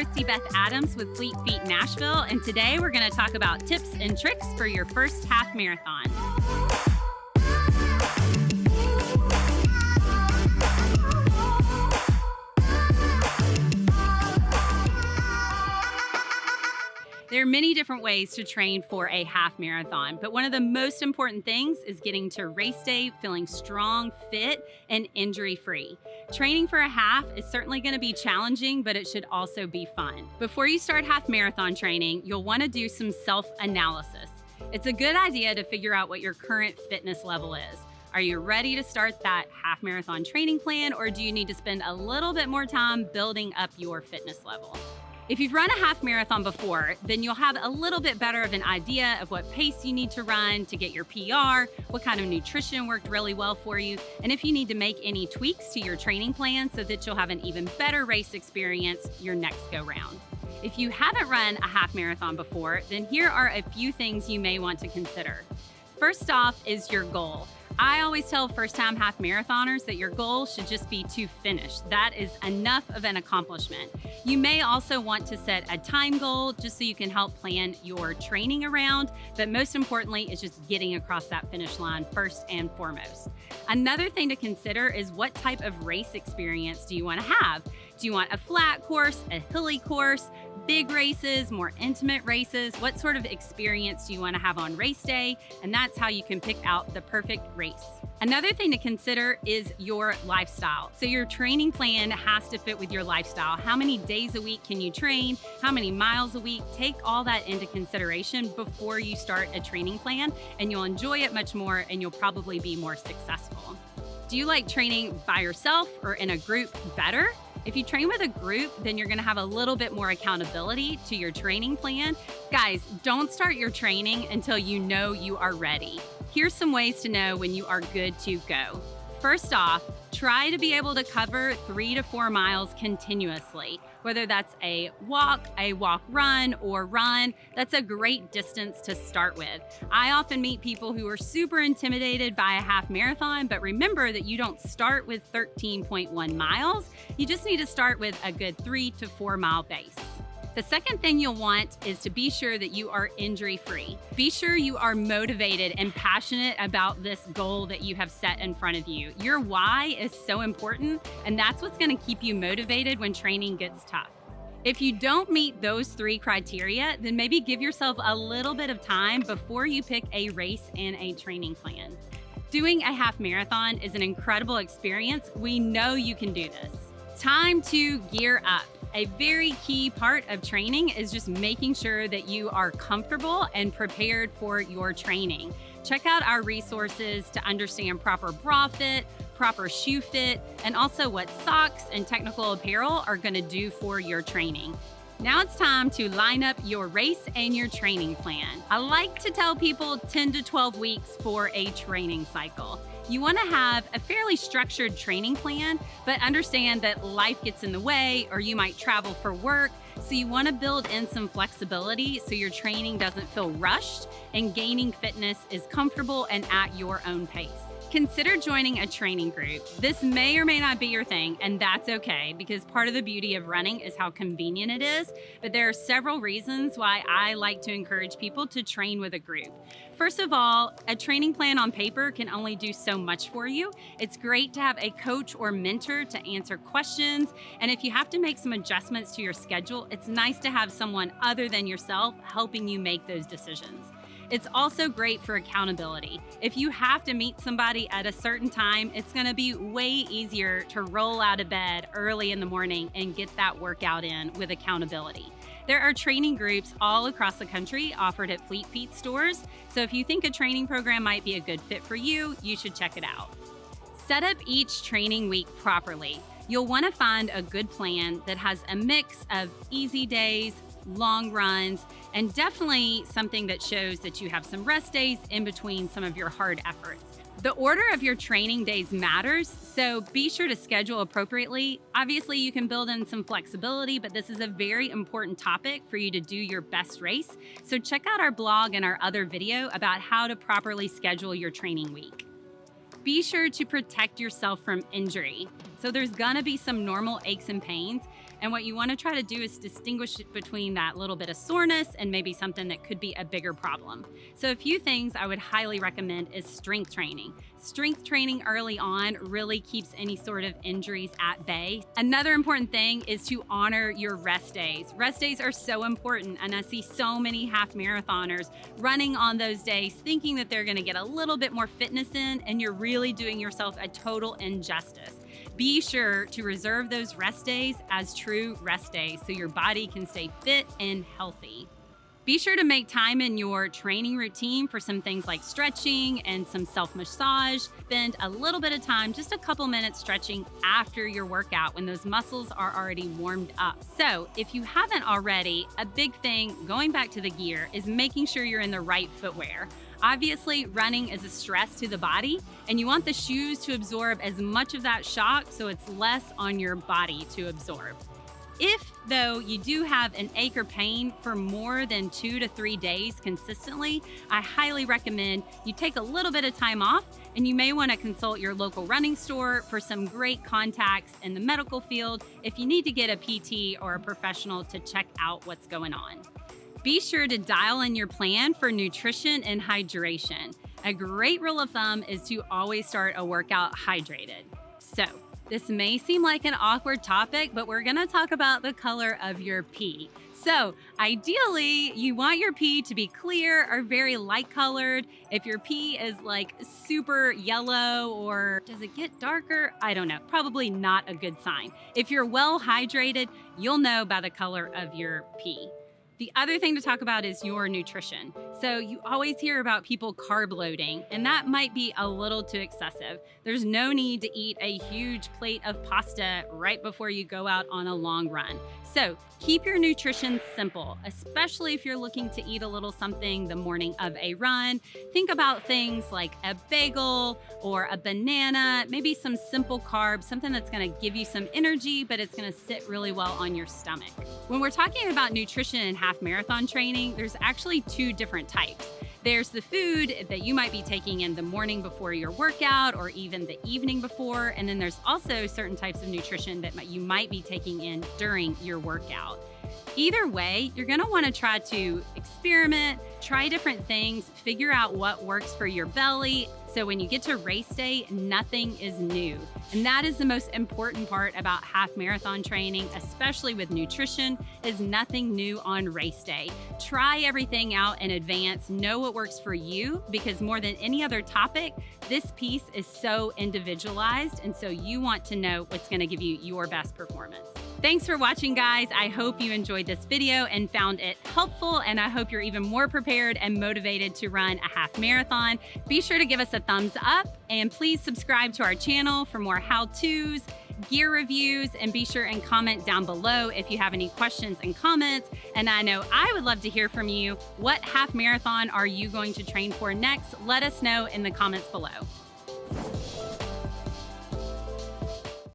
Christy Beth Adams with Fleet Feet Nashville, and today we're going to talk about tips and tricks for your first half marathon. There are many different ways to train for a half marathon, but one of the most important things is getting to race day feeling strong, fit, and injury-free. Training for a half is certainly going to be challenging, but it should also be fun. Before you start half marathon training, you'll want to do some self-analysis. It's a good idea to figure out what your current fitness level is. Are you ready to start that half marathon training plan, or do you need to spend a little bit more time building up your fitness level? If you've run a half marathon before, then you'll have a little bit better of an idea of what pace you need to run to get your PR, what kind of nutrition worked really well for you, and if you need to make any tweaks to your training plan so that you'll have an even better race experience your next go round. If you haven't run a half marathon before, then here are a few things you may want to consider. First off is your goal. I always tell first-time half marathoners that your goal should just be to finish. That is enough of an accomplishment. You may also want to set a time goal just so you can help plan your training around, but most importantly is just getting across that finish line first and foremost. Another thing to consider is what type of race experience do you want to have? Do you want a flat course, a hilly course, big races, more intimate races? What sort of experience do you want to have on race day? And that's how you can pick out the perfect race. Another thing to consider is your lifestyle. So your training plan has to fit with your lifestyle. How many days a week can you train? How many miles a week? Take all that into consideration before you start a training plan, and you'll enjoy it much more and you'll probably be more successful. Do you like training by yourself or in a group better? If you train with a group, then you're gonna have a little bit more accountability to your training plan. Guys, don't start your training until you know you are ready. Here's some ways to know when you are good to go. First off, try to be able to cover 3 to 4 miles continuously. Whether that's a walk run, or run, that's a great distance to start with. I often meet people who are super intimidated by a half marathon, but remember that you don't start with 13.1 miles. You just need to start with a good 3 to 4 mile base. The second thing you'll want is to be sure that you are injury-free. Be sure you are motivated and passionate about this goal that you have set in front of you. Your why is so important, and that's what's going to keep you motivated when training gets tough. If you don't meet those 3 criteria, then maybe give yourself a little bit of time before you pick a race and a training plan. Doing a half marathon is an incredible experience. We know you can do this. Time to gear up. A very key part of training is just making sure that you are comfortable and prepared for your training. Check out our resources to understand proper bra fit, proper shoe fit, and also what socks and technical apparel are going to do for your training. Now it's time to line up your race and your training plan. I like to tell people 10 to 12 weeks for a training cycle. You want to have a fairly structured training plan, but understand that life gets in the way, or you might travel for work. So you want to build in some flexibility so your training doesn't feel rushed and gaining fitness is comfortable and at your own pace. Consider joining a training group. This may or may not be your thing, and that's okay, because part of the beauty of running is how convenient it is. But there are several reasons why I like to encourage people to train with a group. First of all, a training plan on paper can only do so much for you. It's great to have a coach or mentor to answer questions, and if you have to make some adjustments to your schedule, it's nice to have someone other than yourself helping you make those decisions. It's also great for accountability. If you have to meet somebody at a certain time, it's gonna be way easier to roll out of bed early in the morning and get that workout in with accountability. There are training groups all across the country offered at Fleet Feet stores, so if you think a training program might be a good fit for you, you should check it out. Set up each training week properly. You'll wanna find a good plan that has a mix of easy days, long runs, and definitely something that shows that you have some rest days in between some of your hard efforts. The order of your training days matters, so be sure to schedule appropriately. Obviously, you can build in some flexibility, but this is a very important topic for you to do your best race. So check out our blog and our other video about how to properly schedule your training week. Be sure to protect yourself from injury. So there's gonna be some normal aches and pains. And what you wanna try to do is distinguish between that little bit of soreness and maybe something that could be a bigger problem. So a few things I would highly recommend is strength training. Strength training early on really keeps any sort of injuries at bay. Another important thing is to honor your rest days. Rest days are so important, and I see so many half marathoners running on those days thinking that they're gonna get a little bit more fitness in, and you're really doing yourself a total injustice. Be sure to reserve those rest days as true rest days so your body can stay fit and healthy. Be sure to make time in your training routine for some things like stretching and some self-massage. Spend a little bit of time, just a couple minutes stretching after your workout when those muscles are already warmed up. So if you haven't already, a big thing going back to the gear is making sure you're in the right footwear. Obviously, running is a stress to the body, and you want the shoes to absorb as much of that shock so it's less on your body to absorb. If, though, you do have an ache or pain for more than 2 to 3 days consistently, I highly recommend you take a little bit of time off, and you may want to consult your local running store for some great contacts in the medical field if you need to get a PT or a professional to check out what's going on. Be sure to dial in your plan for nutrition and hydration. A great rule of thumb is to always start a workout hydrated. So, this may seem like an awkward topic, but we're gonna talk about the color of your pee. So ideally, you want your pee to be clear or very light colored. If your pee is like super yellow, or does it get darker? I don't know, probably not a good sign. If you're well hydrated, you'll know by the color of your pee. The other thing to talk about is your nutrition. So you always hear about people carb loading, and that might be a little too excessive. There's no need to eat a huge plate of pasta right before you go out on a long run. So keep your nutrition simple, especially if you're looking to eat a little something the morning of a run. Think about things like a bagel or a banana, maybe some simple carbs, something that's gonna give you some energy, but it's gonna sit really well on your stomach. When we're talking about nutrition and half marathon training, there's actually 2 different types. There's the food that you might be taking in the morning before your workout or even the evening before. And then there's also certain types of nutrition that you might be taking in during your workout. Either way, you're gonna wanna try to experiment, try different things, figure out what works for your belly. So when you get to race day, nothing is new. And that is the most important part about half marathon training, especially with nutrition, is nothing new on race day. Try everything out in advance, know what works for you, because more than any other topic, this piece is so individualized. And so you want to know what's gonna give you your best performance. Thanks for watching, guys. I hope you enjoyed this video and found it helpful, and I hope you're even more prepared and motivated to run a half marathon. Be sure to give us a thumbs up, and please subscribe to our channel for more how-tos, gear reviews, and be sure and comment down below if you have any questions and comments. And I know I would love to hear from you. What half marathon are you going to train for next? Let us know in the comments below.